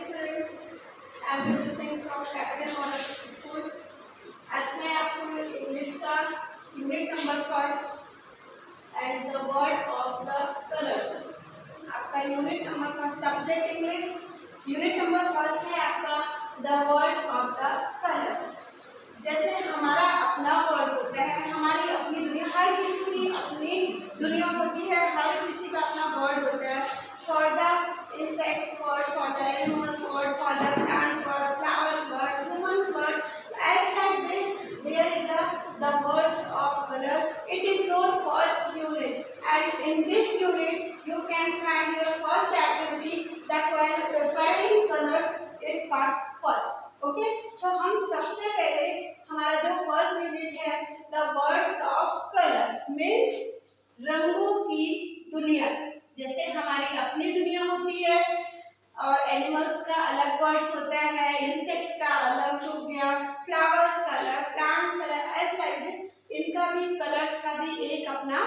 students, I am Singh from Capital Model School. आज मैं आपको इंग्लिश का unit number first and the word of the colours, आपका unit number first subject English, unit number first है आपका the word of the colours. जैसे हमारा अपना वर्ड होता है, हमारी अपनी दुनिया, हर किसी की अपनी दुनिया होती है, हर किसी का अपना वर्ड होता है। For the insects word, for the animals word, for the plants word, flowers words, humans words, as like this there is the words of color. It is your first unit, and in this unit you can find your first activity, the coloring colors, its parts first. Okay, so हम सबसे पहले हमारा जो first unit है the words of colors means रंगों की दुनिया। जैसे हमारी अपनी दुनिया होती है और एनिमल्स का अलग वर्ड्स होता है, इंसेक्ट्स का अलग हो गया, फ्लावर्स का अलग, प्लांट्स का अलग, ऐसे टाइप इनका भी कलर्स का भी एक अपना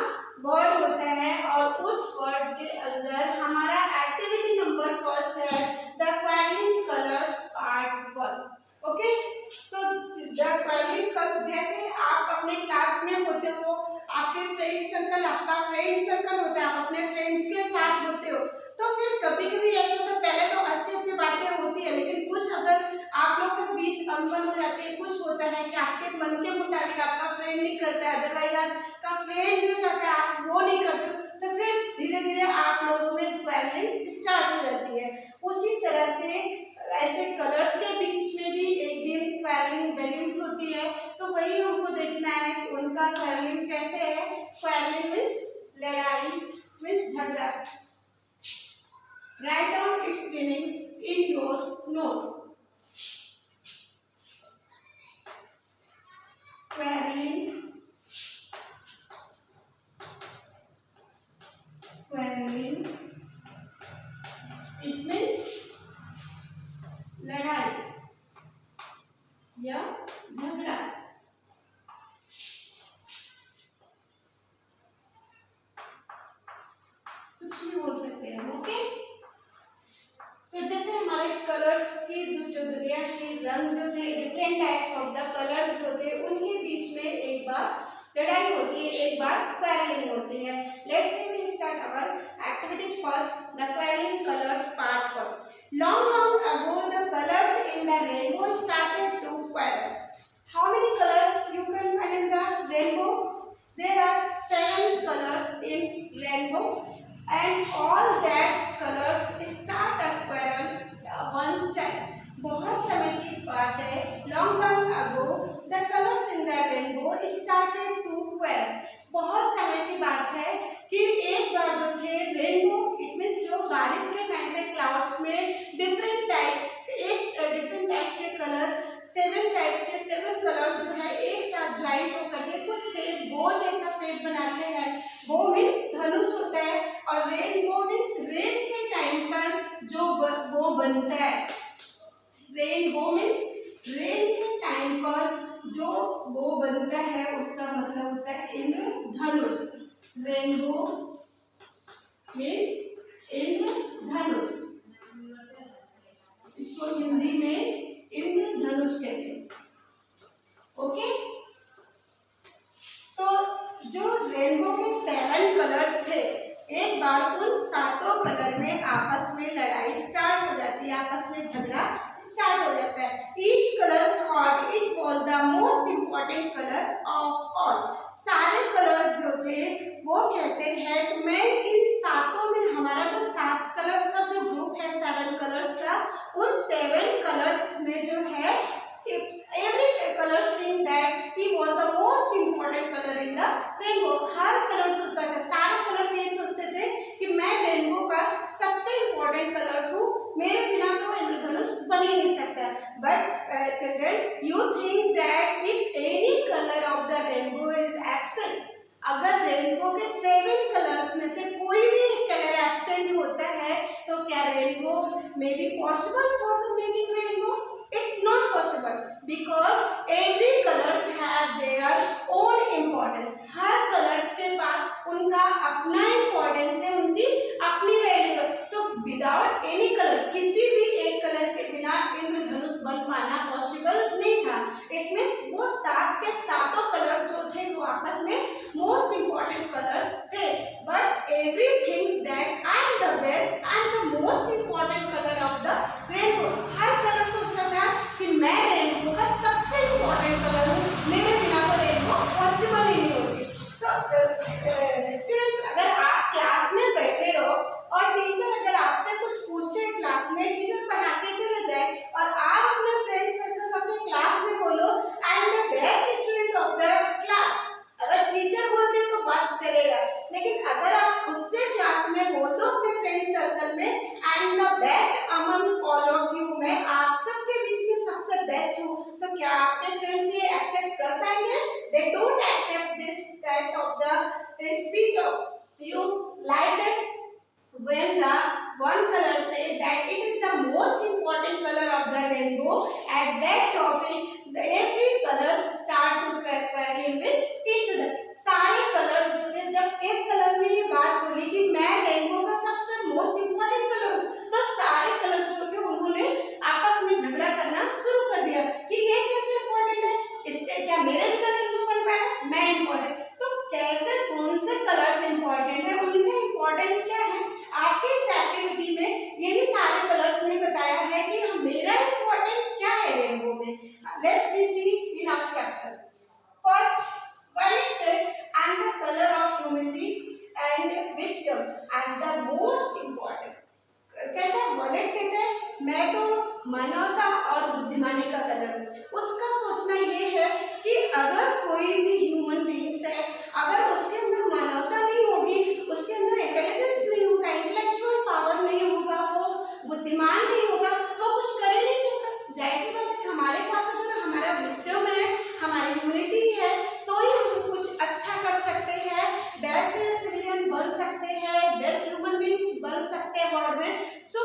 वर्ड होता है। और उस वर्ड के अंदर हमारा एक्टिविटी नंबर फर्स्ट है द क्वालिंग कलर्स पार्ट 1। ओके, तो द क्वालिंग कलर्स, जैसे आप अपने क्लास में होते हो, आपके फ्रेंड सर्कल, आपका फ्रेंड सर्कल होता है, आप अपने फ्रेंड्स के साथ होते हो, तो फिर कभी कभी ऐसा होता है, पहले तो अच्छी बातें होती है, लेकिन कुछ अगर आप लोग के बीच अनबन हो जाती है, कुछ होता है कि आपके मन के मुताबिक आपका फ्रेंड नहीं करता है, अदरवाइज आपका फ्रेंड जो चाहता है आप वो नहीं करते हो, तो फिर धीरे धीरे आप लोगों में क्वेलिंग स्टार्ट हो जाती है। उसी तरह से ऐसे कलर्स के बीच में भी एक दिन क्वेलिंग बैलेंस होती है, तो वही हमको देखना है उनका क्वेलिंग कैसे है। क्वेलिंग मींस लड़ाई, मींस झगड़ा। Write down its meaning in your note. Quarrelling, quarrelling it means लड़ाई या झगड़ा। कुछ भी बोल सकते हैं, ओके। तो जैसे हमारे कलर्स की जो दुनिया के रंग जो थे, different types of the colours जो थे, उनके बीच में एक बार लड़ाई होती है, एक बार क्वेलिंग होती है। Let's say we start our activity first, the quarrelling colours part 1। long ago the colors in the rainbow started to quarrel. How many colors you can find in the rainbow? There are 7 colors in rainbow, and all that colors start a quarrel once time. बहुत समय की बात है, long ago the colors in the rainbow started to quarrel. बहुत समय की बात है कि एक बार जो थे रेनबो, इट मींस जो बारिश के टाइम पे क्लाउड्स में डिफरेंट टाइप्स के कलर, 7 टाइप्स के 7 कलर्स जो है एक साथ ज्वाइन होकर के कुछ शेप, बो जैसा शेप बनाते हैं। बो मींस धनुष होता है, और रेनबो मींस रेन के टाइम पर जो बो बनता है। रेनबो मींस रेन के टाइम पर जो बो बनता है, उसका मतलब होता है इंद्रधनुष। रेनबो मीन्स इंद्रधनुष, इसको हिंदी में इंद्रधनुष कहते हैं। ओके, तो जो रेनबो के 7 कलर्स थे, एक बार उन 7 कलर में आपस में लड़ाई स्टार्ट हो जाती है, आपस में झगड़ा स्टार्ट हो जाता है। Each colour thought it was the most important colour of all. सारे कलर्स जो थे वो कहते हैं मैं इन 7 में, हमारा जो 7 कलर्स का जो ग्रुप है 7 कलर्स का, उन 7 कलर्स में जो है every color think that he was the most important color in the rainbow. Her colour सोचता था, सारे कलर्स ये सोचते थे कि मैं रेनबो का सबसे इम्पोर्टेंट कलर्स हूँ, मेरे बिना तो इंद्रधनुष बन ही नहीं सकता। But children, you think that if any colour of the rainbow is absent, अगर रेनबो के 7 कलर्स में से कोई भी एक कलर एब्सेंट होता है, तो क्या rainbow may be possible for the making rainbow? It's not possible because every colors have their own importance. Her colours के पास उनका अपना इम्पोर्टेंस है, उनकी अपनी वैल्यू है। तो विदाउट एनी कलर, किसी भी एक colour they don't accept this test of the speech of you, like that when the one color say that it is the most important color of the rainbow, at that topic the every colors start to parallel with each other. सारे colours जो थे, जब एक colour ने ये बात बोली कि मैं रेनबो का सबसे मोस्ट इंपॉर्टेंट कलर हूँ, तो सारे कलर्स जो थे उन्होंने आपस में झगड़ा करना शुरू कर दिया कि ये कैसे इंपॉर्टेंट है, इससे क्या मेरे बिना रेनबो बन पाएगा, मैं इंपॉर्टेंट। तो कैसे कौन से कलर्स इंपॉर्टेंट है, उनका इंपॉर्टेंस क्या है, आपके इस एक्टिविटी में यही सारे कलर्स ने बताया है कि मेरा इंपॉर्टेंट क्या है रेनबो में। Let's we see in our chapter. First violet said, I am the color of humanity and wisdom and the most important। कहता है वॉलेट कहता है मैं तो मानवता और बुद्धिमानी का कलर हूँ। उसका सोचना ये है कि अगर कोई भी ह्यूमन बीइंग्स है, अगर उसके अंदर मानवता नहीं होगी, उसके अंदर इंटेलिजेंस नहीं होगा, इंटेलेक्चुअल पावर नहीं होगा, वो बुद्धिमान नहीं होगा, वो कुछ कर ही नहीं सकता। जाहिर सी बात है हमारे पास अगर हमारा विस्डम है, हमारी ह्यूमैनिटी है, तो ही हम कुछ अच्छा कर सकते हैं, बेस्ट सिविलियन बन सकते हैं, बेस्ट ह्यूमन बीइंग्स बन सकते हैं वर्ल्ड में। So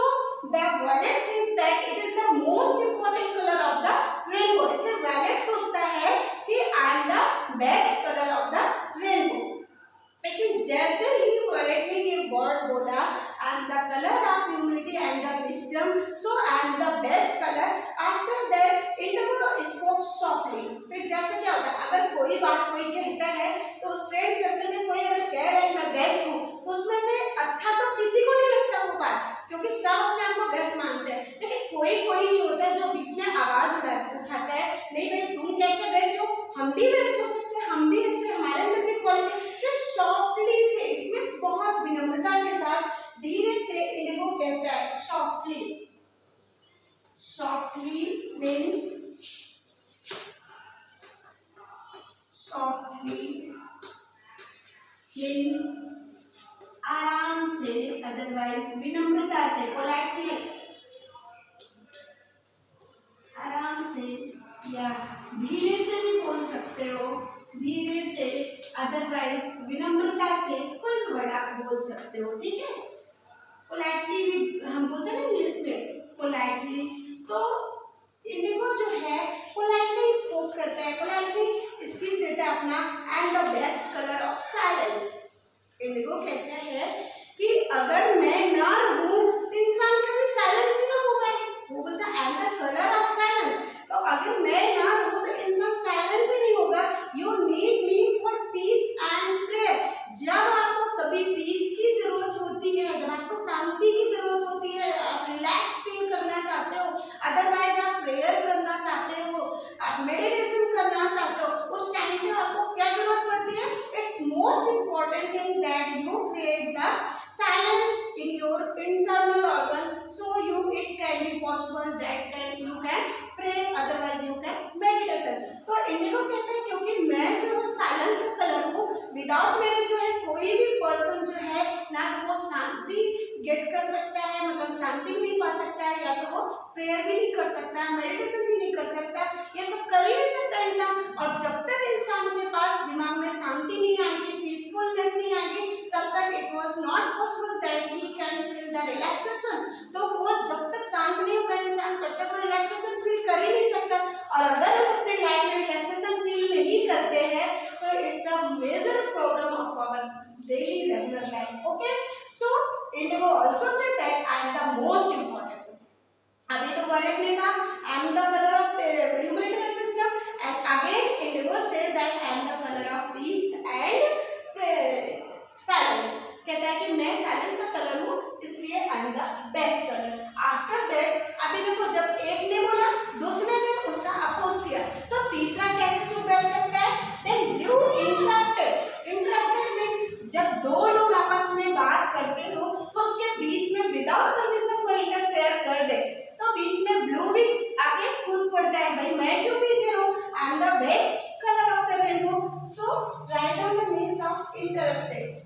the wallet thinks that it is the most important colour of the rainbow. इसलिए वॉलेट सोचता है कि आई am the best colour of the rainbow. लेकिन जैसे ही वॉलेट ने ये वर्ड बोला आई am the colour of humanity and the wisdom, so I am the best colour, after that Indigo spoke softly. फिर जैसे क्या होता है, अगर कोई बात कोई कहता है तो उस फ्रेंड सर्कल में कोई अगर कह रहा है मैं बेस्ट हूँ, तो उसमें से अच्छा तो किसी को नहीं लगता वो बात, क्योंकि सब अपने आप को बेस्ट मानते हैं। लेकिन कोई होता है जो बीच में आवाज उठाता है, नहीं भाई तुम कैसे बेस्ट हो, हम भी बेस्ट हो सकते हैं, हम भी अच्छे, हमारे अंदर भी क्वालिटी। फिर सॉफ्टली से मींस बहुत विनम्रता के साथ धीरे से इंडिगो कहता है सॉफ्टली। सॉफ्टली मीन्स आराम से, अदरवाइज विनम्रता से, पोलाइटली, आराम से या धीरे से भी बोल सकते हो, धीरे से अदरवाइज विनम्रता से कोई भी वर्ड आप बोल सकते हो, ठीक है। पोलाइटली भी हम बोलते हैं ना इंग्लिश में, पोलाइटली। तो इंडिगो जो है पोलाइटली स्पोक करता है, पोलाइटली स्पीच देता है अपना, and the best colour of silence. Indigo कहता है कि अगर मैं ना रहूं तो इंसान कभी साइलेंस ही ना हो पाए। वो बोलता है and the colour of silence, तो अगर मैं ना रहूं तो इंसान साइलेंस ही नहीं होगा। You need me for piece and prayer. जब आपको कभी पीस की जरूरत होती है, जब आपको शांति की जरूरत होती है, आप रिलैक्स फील करना चाहते हो, अदरवाइज आप प्रेयर करना चाहते हो, आप मेडिटेशन करना चाहते हो, उस टाइम पे आपको क्या जरूरत पड़ती है, it's most important thing that you create the silence in your internal organ, so you it can be possible that you can pray, otherwise you can meditation. तो इंडिगो कहते हैं क्योंकि मैं जो साइलेंस का कलर हूँ, विदाउट मेरे जो है कोई भी पर्सन जो है ना तो वो शांति गेट कर सकता है, मतलब शांति भी नहीं पा सकता है, या तो वो प्रेयर भी नहीं कर सकता, मेडिटेशन भी नहीं कर सकता, ये सब कर ही नहीं सकता इंसान। और जब तक इंसान के पास दिमाग में शांति नहीं आएगी, पीसफुलनेस नहीं आएगी, तब तक it was not possible that he can feel the relaxation. तो वो जब तक शांत नहीं होगा इंसान, तब तक वो रिलैक्सेशन फील कर ही नहीं सकता। और अगर हम अपने लाइफ में रिलैक्सेशन फील नहीं करते हैं तो it's the major problem of our daily regular life. Okay, so indigo also say that I am the most important. अभी तो वॉलेट ने कहा I am the colour of humanity and wisdom, and again indigo say that I am the colour of peace and silence. कहता है कि मैं silence का colour हूँ, इसलिए I am the best colour. After that अभी देखो जब एक ने बोला, दूसरे ने उसका अपोज किया, तो तीसरा कैसे चुप बैठ सकता है? Then blue interrupted. Interrupted mean जब दो लोग आपस में बात करते हो तो उसके बीच में विदाउट परमिशन कोई इंटरफेयर कर दे, तो बीच में ब्लू भी आके कूद पड़ता है, भाई मैं क्यों पीछे हूँ, I am the best colour of the rainbow. So write down the means of interrupted.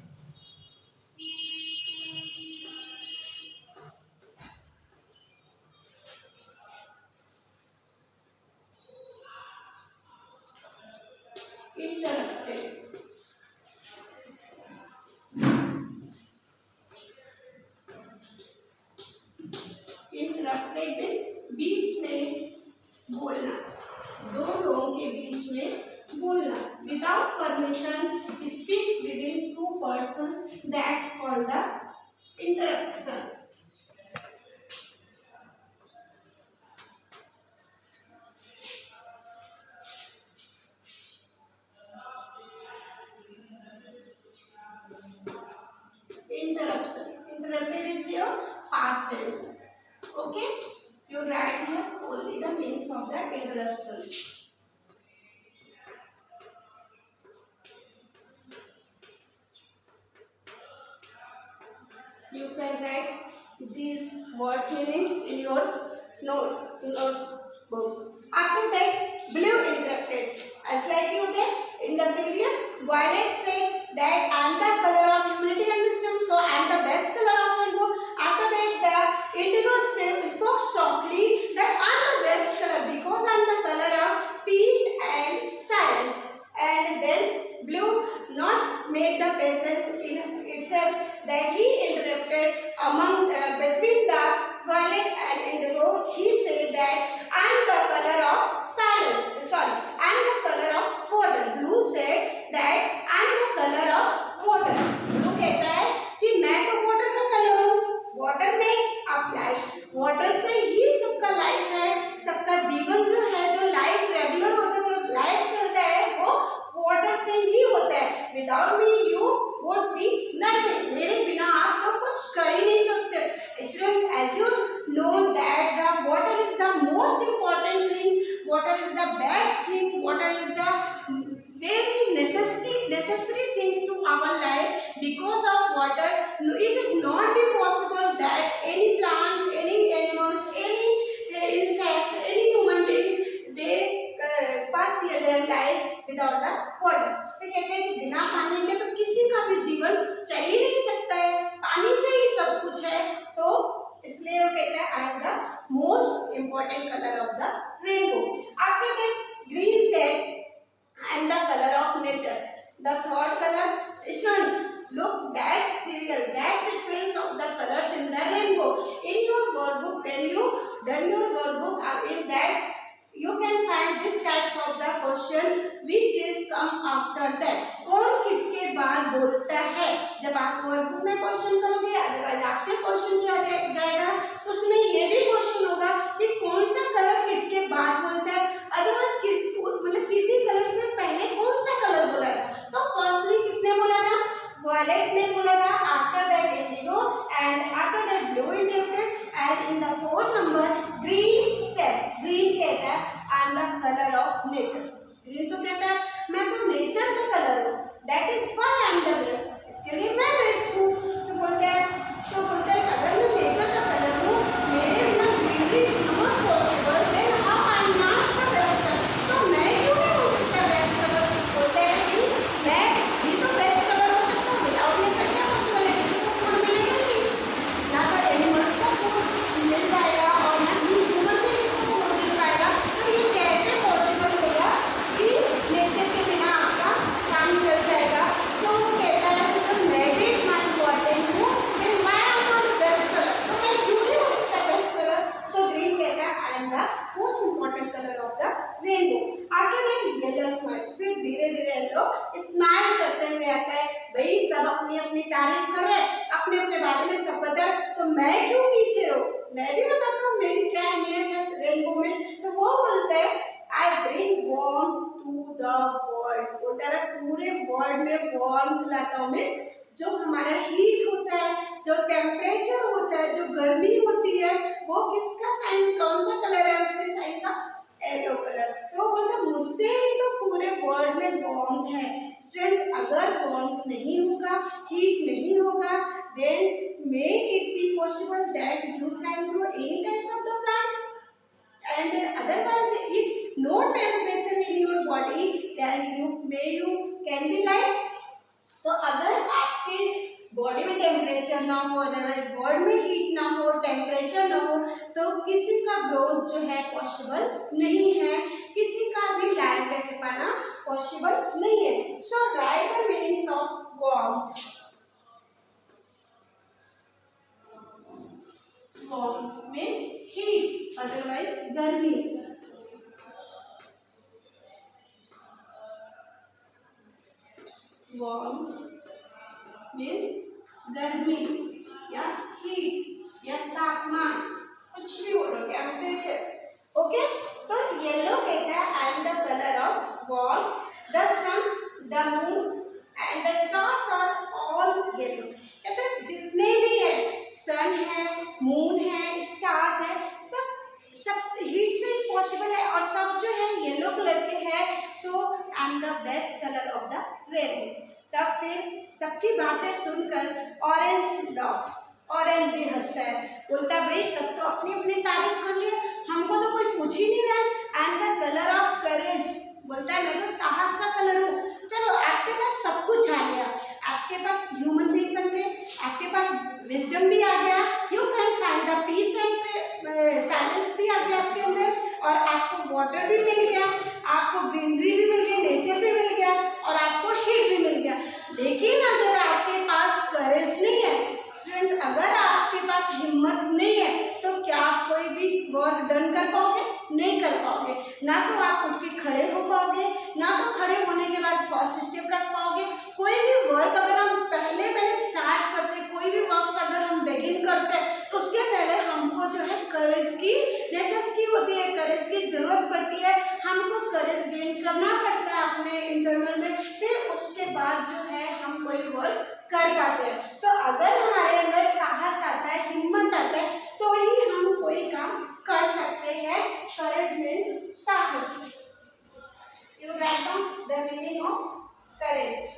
Interrupted means बीच में बोलना, दो लोगों के बीच में बोलना, without permission speak within two persons, that's called the interruption. Interruption. Interrupted is your past tense. Okay? You write here only the means of that interruption. You can write these words meanings in your notebook. After that, Blue interrupted. As like you did in the previous, Violet said that I am the color of unity and wisdom, so I am the best color of rainbow. After that, the Indigo spoke softly that I am the best color because I am the color of peace and silence. And then Blue not made the patience in itself that he interrupted among between the Violet and Indigo. He said that I am the color of silence. Sorry, I am the color of water. Blue said that I am the color of water. Blue कहता है कि मैं तो water का color हूँ. Water makes up life. Water से ही सबका life है. सबका जीवन जो है, जो life regular होता है, जो life चलता है, वो water से ही होता है. Without me, you would be nothing. मेरे बिना आप लोग कुछ कर ही नहीं सकते. Students, as you know that the water is the most important thing, water is the best thing, water is the very necessary things to our life. Because of water, it is not be possible that any plants, any animals, any insects, any human beings, they pass their life without the water. तो कहते हैं कि बिना पानी के तो किसी का भी जीवन चल ही नहीं सकता है. पानी से ही सब कुछ है. तो इसलिए वो कहते हैं I am the most important color of the rainbow. After that, green said I am the color of nature. The third color, students, look that serial, that sequence of the colors in the rainbow. In your workbook, when you done your workbook, in that you can find this types of the question which is come after that. कौन किसके बाद बोलता है? जब आप workbook में question करोगे, otherwise आपसे क्वेश्चन किया जाएगा, तो उसमें ये भी क्वेश्चन होगा कि कौन सा कलर किसके बाद बोलता है, अदरवाइज मतलब किसी कलर से पहले कौन सा कलर बोला था. तो फर्स्टली किसने बोला था? Violet ने बोला था. After that indigo and after that blue interrupted and in the fourth number green said. Green कहता है I am the color of nature. Green तो कहता है मैं तो नेचर का कलर हूँ. That is why I am the best. इसके लिए मैं बेस्ट हूँ. तो बोलता है अगर मैं नेचर का कलर हूँ, मेरे बिना greenery is not possible, then how I am not the best colour. तो मैं क्यों नहीं हो सकता बेस्ट कलर. बोलता है कि मैं भी तो बेस्ट कलर हो सकता हूँ. विदाउट नेचर क्या पॉसिबल है? किसी को फूड मिलेगा नहीं, ना तो एनिमल्स को फूड मिल पाएगा और ना ही ह्यूमन बीइंग्स को फूड मिल पाएगा. तो ये कैसे पॉसिबल होगा कि नेचर के बिना आपका काम चल जाएगा. सो कहता है कि जब मैं भी इतना इम्पोर्टेंट हूँ, then why I am not best colour. तो मैं क्यों नहीं हो सकता बेस्ट कलर. सो ग्रीन कहता है I am the most important colour of the rainbow. After that yellow smile. फिर धीरे धीरे येलो स्माइल करते हुए आता है. भाई सब अपनी अपनी तारीफ कर रहे हैं, अपने अपने बारे में सब पता है, तो मैं क्यों पीछे हूँ. मैं भी बताता हूँ मेरी क्या अहमियत है रेनबो में. तो वो बोलते हैं I bring warmth to the world. बोलता है पूरे वर्ल्ड में वार्मथ लाता हूँ. मीन्स जो हमारा हीट होता है, जो टेम्परेचर होता है, जो गर्मी होती है, वो किसका साइन, कौन सा कलर है उसके साइन का? Yellow colour. तो बोलता मुझसे ही तो पूरे वर्ल्ड में वार्मथ है. स्टूडेंट्स, अगर वार्मथ नहीं होगा, हीट नहीं होगा, then may it be possible that you can grow any types of the plant. And otherwise, if no temperature in your body, then you can be live. तो अगर आपके body में temperature ना हो, अदरवाइज बॉडी में heat ना हो, temperature ना हो, तो किसी का ग्रोथ जो है पॉसिबल नहीं है, किसी का भी लाइफ रह पाना पॉसिबल नहीं है. So write the meanings of warmth. Warmth means heat, otherwise गर्मी। वार्म मीन्स गर्मी या हीट या तापमान, कुछ भी बोलो, टेम्परेचर। ओके, तो येलो कहता है I am the colour of wall, the sun, the moon and the stars are all yellow. कहते हैं जितने भी है, सन है, मून है, स्टार है, सब हीट से ही पॉसिबल है और सब जो है येलो कलर के है। So I am the best colour of the rainbow. तब फिर सबकी बातें सुनकर ऑरेंज लव, ऑरेंज भी हंसता है, बोलता भाई सब तो अपनी अपनी तारीफ कर लिए, हमको तो कोई पूछ ही नहीं रहा। आई am the colour of courage, बोलता है मैं तो साहस का कलर हूँ। चलो आपके पास सब कुछ आ गया, आपके पास ह्यूमन बीइंग बन गए, आपके पास विजडम भी आ गया, you can find the peace and silence भी आ गया आपके अंदर, और आपको वाटर भी मिल गया, आपको ग्रीनरी भी मिल गई, नेचर भी मिल गया और आपको हीट भी मिल गया। लेकिन अगर आपके पास करेज नहीं है स्टूडेंट्स, अगर आपके पास हिम्मत नहीं है, तो क्या आप कोई भी वर्क डन कर पाओगे? नहीं कर पाओगे। ना तो आप उठ के खड़े हो पाओगे, ना तो खड़े होने के बाद फर्स्ट स्टेप रख पाओगे। कोई भी वर्क अगर हम पहले स्टार्ट करते, कोई भी वर्क अगर हम बिगिन करते, तो उसके पहले हमको जो है करेज की नेसेसिटी होती है, करेज की जरूरत पड़ती है, हमको करेज गेन करना पड़ता है अपने इंटरनल में, फिर उसके बाद जो है हम कोई वर्क कर पाते हैं। तो अगर हमारे अंदर साहस आता है, हिम्मत आता है, तो ही हम कोई काम कर सकते हैं। करेज मीन्स साहस। You right down the meaning of courage.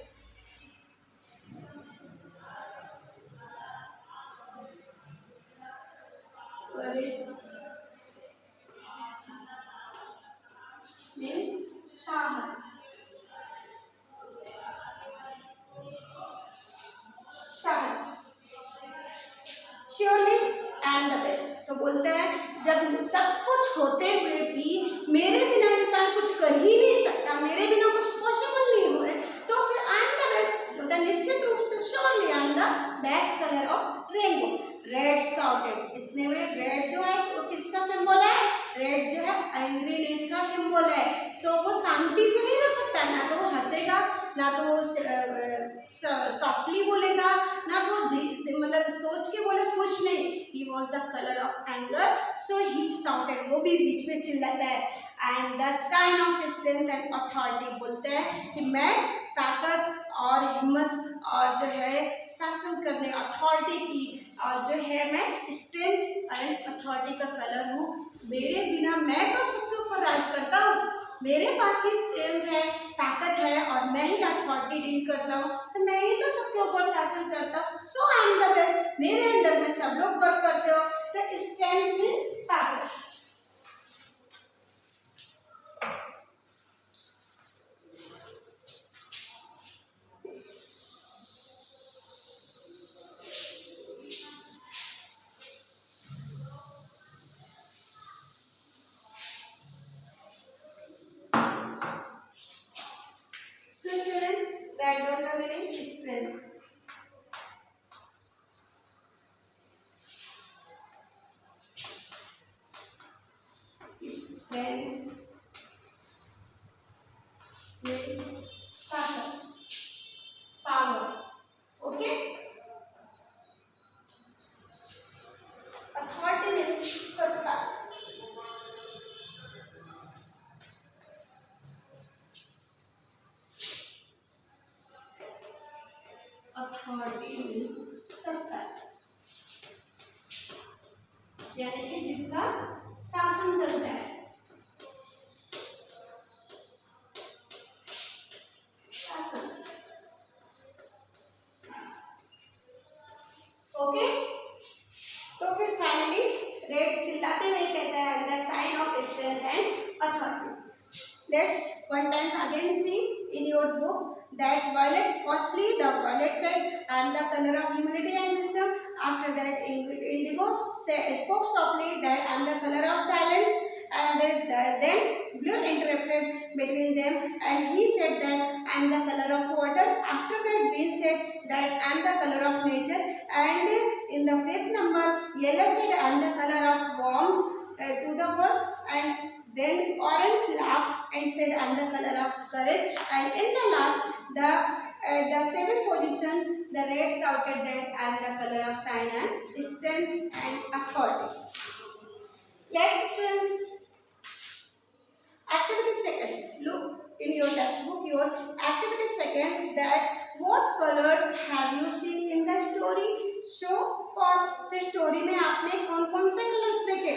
Courage means साहस, साहस। Surely I am the best, तो बोलता है जब सब कुछ होते हुए भी मेरे बिना इंसान कुछ कर ही नहीं सकता, मेरे बिना कुछ पॉसिबल नहीं हुए, तो फिर आई एम द बेस्ट। बोलता है निश्चित रूप से surely I am the best colour of rainbow. Red shouted, इतने में रेड जो है वो किसका सिंबल है? रेड जो है एंग्रीनेस का सिंबल है। सो वो शांति से नहीं रह सकता, ना तो वो हंसेगा, ना तो वो सॉफ्टली बोलेगा, ना तो मतलब सोच के बोले, कुछ नहीं। He was the colour of anger, so he shouted, वो भी बीच में चिल्लाता है। And the sign of strength and authority, बोलते हैं कि मैं ताकत और हिम्मत और जो है शासन करने, अथॉरिटी की, और जो है मैं स्ट्रेंथ एंड अथॉरिटी का कलर हूँ। मेरे बिना, मैं तो सबके ऊपर राज करता हूँ, मेरे पास ही स्ट्रेंथ है, ताकत है, और मैं ही अथॉरिटी डील करता हूँ, तो मैं ही तो सबके ऊपर शासन करता हूँ। सो आई एम द बेस्ट, मेरे अंडर में सब लोग वर्क करते हो। तो स्ट्रेंथ मीन्स ताकत। So student, write down the meaning strength. Strength means power. Power. Okay. Authority means सत्ता. Authority means सत्ता, यानी कि जिसका शासन चलता है। शासन। ओके, तो फिर फाइनली रेड चिल्लाते हुए कहता है the sign of strength and authority. Let's one time again see in your book that violet. Firstly, the violet said, "I am the color of humanity and wisdom." After that, indigo spoke softly that I am the color of silence, and then blue interrupted between them, and he said that I am the color of water. After that, green said that I am the color of nature, and in the fifth number, yellow said I am the color of warmth. and said, "I am the color of courage." And in the last, the seventh position, the red shouted that, "I am the color of shine and strength and authority." Let's student activity second. Look in your textbook, your activity second, that what colors have you seen in the story? Show for the story में आपने कौन-कौन से colors देखे?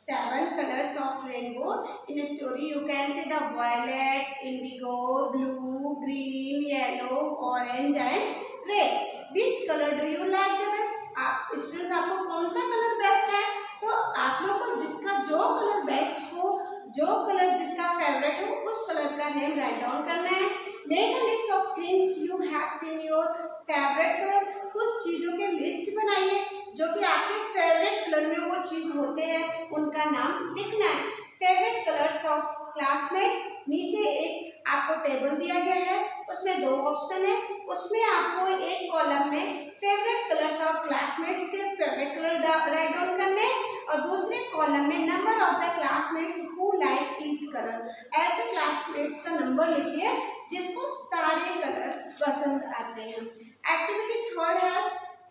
7 colors of rainbow. In a story you can see the violet, indigo, blue, green, yellow, orange and red. Which color do you like the best? आप students आपको कौन सा colour best है? तो आप लोग को जिसका जो कलर बेस्ट हो, जो कलर जिसका फेवरेट हो, उस कलर का नेम राइट डाउन करना है. Make a list of things you have seen your favourite colour. कुछ चीज़ों के लिस्ट बनाइए जो कि आपके फेवरेट कलर में वो चीज़ होते हैं, उनका नाम लिखना है. Favourite colours of classmates. नीचे एक आपको टेबल दिया गया है, उसमें 2 ऑप्शन है. उसमें आपको एक कॉलम में फेवरेट कलर्स ऑफ क्लासमेट्स के फेवरेट कलर राइट डाउन करने और दूसरे कॉलम में number of the classmates who like each colour. ऐसे क्लासमेट्स का नंबर लिखिए जिसको सारे कलर पसंद आते हैं. एक्टिविटी थर्ड है,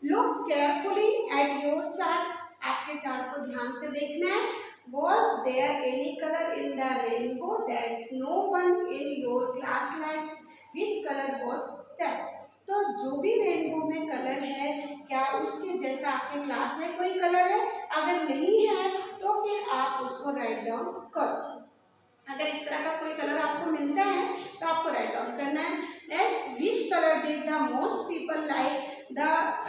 look carefully at your chart. आपके चार्ट को ध्यान से देखना है. Was there any color in the rainbow that no one in your class liked? Which color was that? तो जो भी रेनबो में कलर है, क्या उसके जैसा आपके क्लास में कोई कलर है? अगर नहीं है तो फिर आप उसको राइट डाउन करो. अगर इस तरह का कोई कलर आपको मिलता है तो आपको राइट डाउन करना है. Next, which colour did the most people like the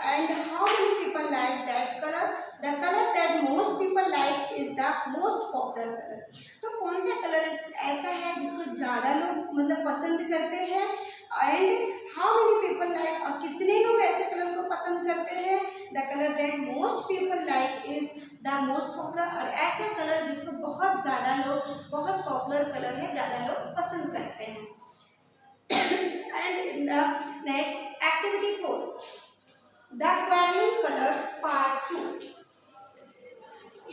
end how many people like that colour? The colour that most people like is the most popular colour. तो कौन सा कलर ऐसा है जिसको ज़्यादा लोग मतलब पसंद करते हैं, and how many people like, और कितने लोग ऐसे कलर को पसंद करते हैं? The colour that most people like is the most popular. और ऐसा कलर जिसको बहुत ज़्यादा लोग, बहुत पॉपुलर कलर है, ज़्यादा लोग पसंद करते हैं. And in the next activity 4, the quarreling colors part 2.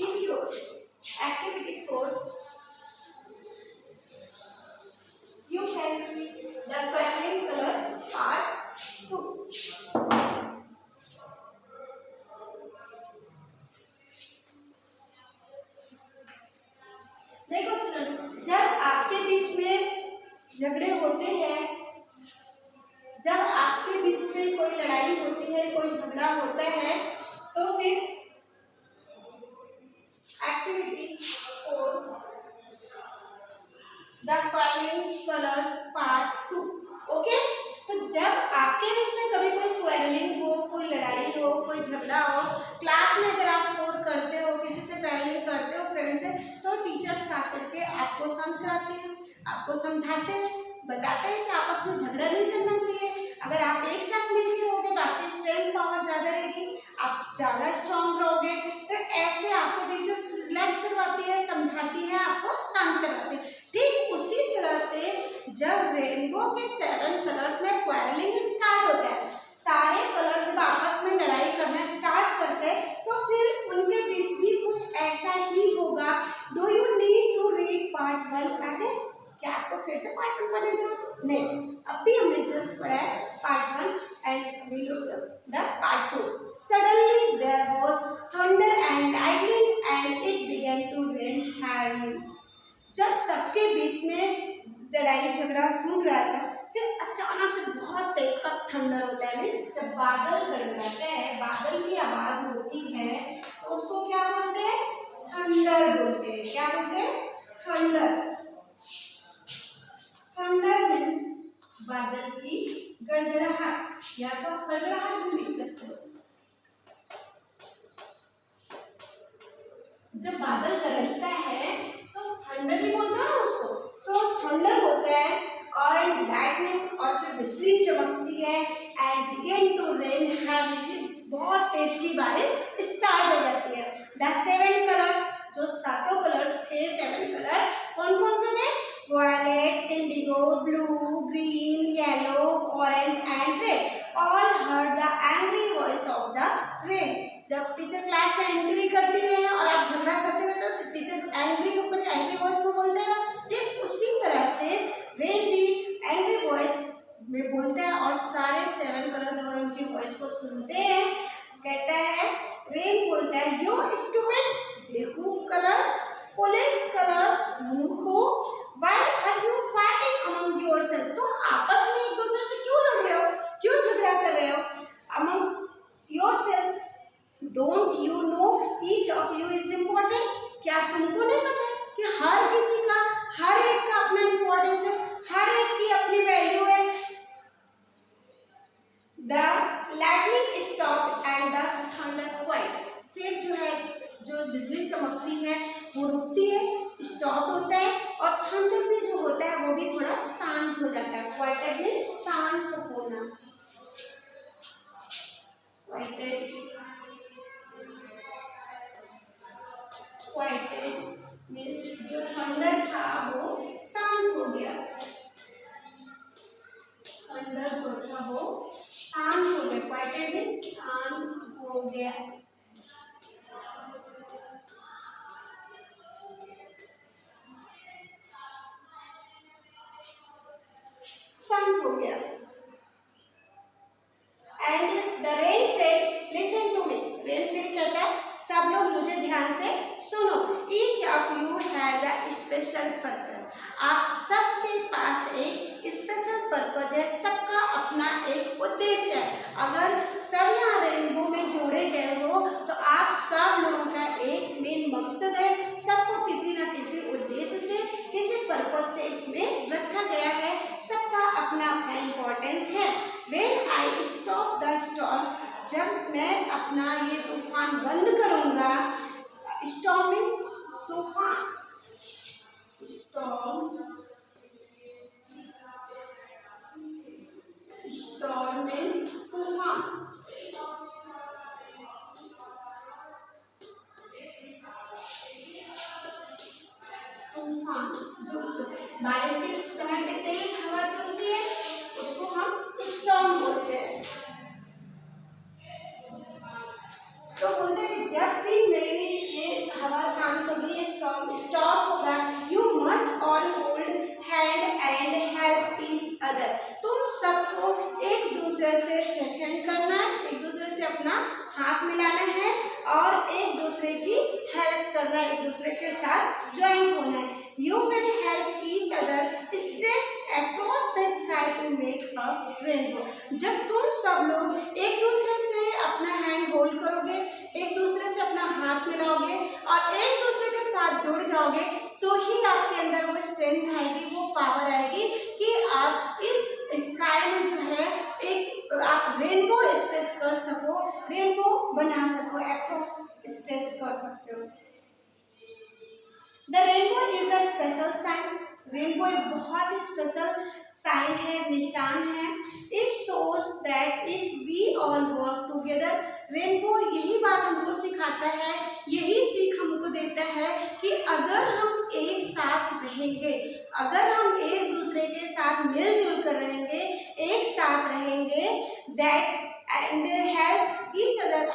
In your activity 4, you can see the quarreling colors part 2. देखो स्टूडेंट, जब आपके बीच में झगड़े होते हैं, जब आपके बीच में कोई लड़ाई होती है, कोई झगड़ा होता है, तो फिर activity 4, the quarreling colors part 2. Okay, तो जब आपके बीच में कभी कोई क्वेरलिंग हो, कोई लड़ाई हो, कोई झगड़ा हो, क्लास में अगर आप शोर करते हो, किसी से क्वेरलिंग करते हो फ्रेंड से, तो टीचर्स आकर के आपको शांत कराते हैं, आपको समझाते हैं, बताते हैं कि आपस में झगड़ा नहीं करना चाहिए. अगर आप एक साथ मिलकर रहोगे तो आपकी स्ट्रेंथ पावर ज़्यादा रहेगी, आप ज़्यादा स्ट्रांग रहोगे. तो ऐसे आपको टीचर्स रिलैक्स करवाती है, समझाती है, आपको शांत करवाती है. ठीक उसी तरह से जब रेनबो के 7 कलर्स में क्वेरलिंग स्टार्ट होता है, सारे कलर्स जब आपस में लड़ाई करना स्टार्ट करते हैं, तो फिर उनके बीच भी कुछ ऐसा ही होगा. Do you need to read part 1 again? क्या आपको फिर से पार्ट 1 पढ़ने जरूरत नहीं? अभी हमने जस्ट पढ़ा है part 1 and we look the part 2. Suddenly there was thunder and lightning and it began to rain heavy. जब सबके बीच में लड़ाई झगड़ा सुन रहा था, फिर अचानक से बहुत तेज का थंडर होता है. मीन्स जब बादल गड़गड़ाते हैं, बादल की आवाज होती है, तो उसको क्या बोलते हैं? थंडर बोलते हैं. क्या बोलते हैं? थंडर. थंडर मीन्स बादल की गड़गड़ाहट, या तो गड़गड़ाहट भी लिख सकते हो. जब बादल गरजता है तो थंडर नहीं बोलता ना उसको, तो थंडर होता है. और लाइटनिंग, और फिर बिजली चमकती है. And begin to rain heavy, बहुत तेज की बारिश स्टार्ट हो जाती है. द 7 कलर्स, जो 7 कलर्स थे, 7 कलर्स कौन कौन से थे? Violet, indigo, blue, green, yellow, orange and red. All heard the angry voice of the rain. जब टीचर क्लास में एंग्री करती है और आप झगड़ा करते हो तो टीचर एंग्री ऊपर एंग्री वॉइस को बोलते हैं. ठीक उसी वॉइस को सुनते हैं, कहता है, रेन बोलता है, यू स्टूपिड, बेवकूफ कलर्स, फुलिश कलर्स, मूर्खो, why are you fighting among yourself, तुम आपस में एक दूसरे से क्यों लड़ रहे हो, क्यों झगड़ा कर रहे हो, among yourself, don't you know each of you is important, क्या तुमको नहीं पता है कि हर किसी का, हर एक का अपना इम्पोर्टेंस है, हर एक की अपनी वैल्यू है। The lightning stopped and the thunder quiet. फिर जो है, जो बिजली चमकती है वो रुकती है, स्टॉप होता है, और थंडर भी जो होता है वो भी थोड़ा शांत हो जाता है। क्वाइटेड मीन्स शांत होना, क्वाइटेड मीन्स जो थंडर था वो शांत हो गया, थंडर जो था वो शांत हो गया, क्वाइटेड मीन्स शांत हो गया। शांत हो गया। And the rain said, listen to me, rain फिर कहता है, सब लोग मुझे ध्यान से सुनो, each of you has a special purpose, आप सबके पास एक स्पेशल पर्पस है, सबका अपना एक उद्देश्य है। अगर सब यहाँ रेनबो में जोड़े गए हो तो आप सब लोगों का एक मेन मकसद है, सबको किसी न किसी उद्देश्य से, किसी पर्पस से इसमें रखा गया है, सबका अपना अपना इम्पोर्टेंस है। When I stop the storm, जब मैं अपना ये तूफान बंद करूंगा, storm means तूफान, storm means तूफान, तूफान जो बारिश के समय में तेज हवा चलती है उसको हम स्टॉर्म बोलते हैं। तो बोलते हैं जब भी मेरी ये हवा शांत होगी, ये स्टॉर्म स्टॉप होगा, you must all hold hand and help each other, तुम सबको एक दूसरे से सेकंड करना है, एक दूसरे से अपना हाथ मिलाना है और एक दूसरे की हेल्प करना है, एक दूसरे के साथ ज्वाइन होना है। You will help each other stretch across the sky to make a rainbow, जब तुम सब लोग एक दूसरे से अपना हैंड होल्ड करोगे, एक दूसरे से अपना हाथ मिलाओगे और एक दूसरे के साथ जुड़ जाओगे, तो ही आपके अंदर वो स्ट्रेंथ आएगी, वो पावर आएगी कि आप इस स्काई में जो है एक आप रेनबो स्ट्रेच कर सको, रेनबो बना सको, अक्रॉस स्ट्रेच कर सकते हो। The rainbow is a special sign, rainbow एक बहुत ही स्पेशल साइन है, निशान है। It shows that if we all work together, rainbow यही बात हमको सिखाता है, यही सीख हमको देता है कि अगर हम एक साथ रहेंगे, अगर हम एक दूसरे के साथ मिलजुल कर रहेंगे, एक साथ रहेंगे, that and help each other,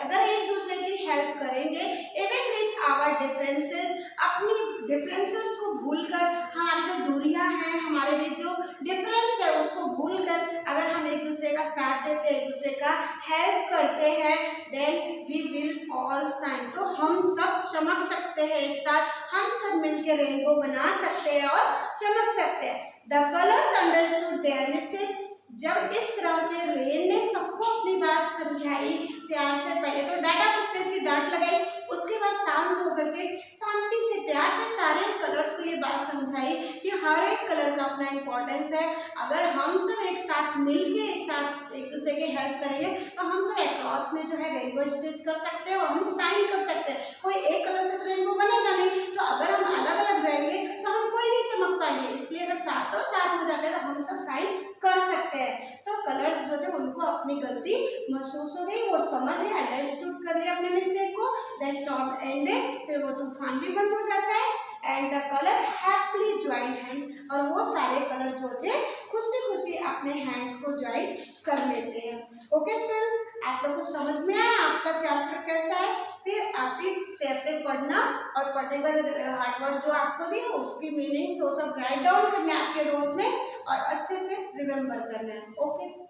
अगर एक दूसरे की हेल्प करेंगे, इवन विथ आवर डिफरेंसेस, अपनी डिफरेंसेस को भूलकर, हमारी जो दूरियां हैं, हमारे बीच जो डिफरेंस है उसको भूलकर अगर हम एक दूसरे का साथ देते हैं, एक दूसरे का हेल्प करते हैं, then we will all shine, तो हम सब चमक सकते हैं एक साथ, हम सब मिलकर रेनबो बना सकते हैं और चमक सकते हैं। The colours understood their mistake, जब इस तरह से रेन ने सबको अपनी बात समझाई प्यार से, पहले तो डांटा खूब तेज की डांट लगाई, उसके बाद शांत होकर के शांति से प्यार से सारे कलर्स को ये बात समझाई कि हर एक कलर का अपना इम्पोर्टेंस है, अगर हम सब एक साथ मिलके एक साथ एक दूसरे की हेल्प करेंगे तो हम सब अक्रॉस में जो है रेनबो स्टिच कर सकते हैं और हम साइन कर सकते हैं। कोई एक कलर से तो रेनबो बनेगा नहीं, तो अगर हम अलग अलग रहेंगे तो हम कोई नहीं चमक पाएंगे, इसलिए अगर सातों साथ हो जाते हैं तो हम सब साइन कर सकते हैं। तो कलर्स जो थे उनको अपनी गलती महसूस हो गई, वो समझ गए, अंडरस्टूड कर लिया अपने मिस्टेक को, द स्टॉर्म एंडेड, फिर वो तूफान भी बंद हो जाता है, and the colour happily join hand, और वो सारे कलर जो थे खुशी खुशी अपने हैंड्स को ज्वाइन कर लेते हैं। ओके स्टूडेंट्स, आप लोग को समझ में आया आपका चैप्टर कैसा है? फिर आप भी चैप्टर पढ़ना और पढ़ने के बाद हार्ड वर्ड जो आपको दिए उसकी मीनिंग्स वो सब राइट डाउन करना है आपके नोट्स में और अच्छे से रिमेम्बर करना है। ओके।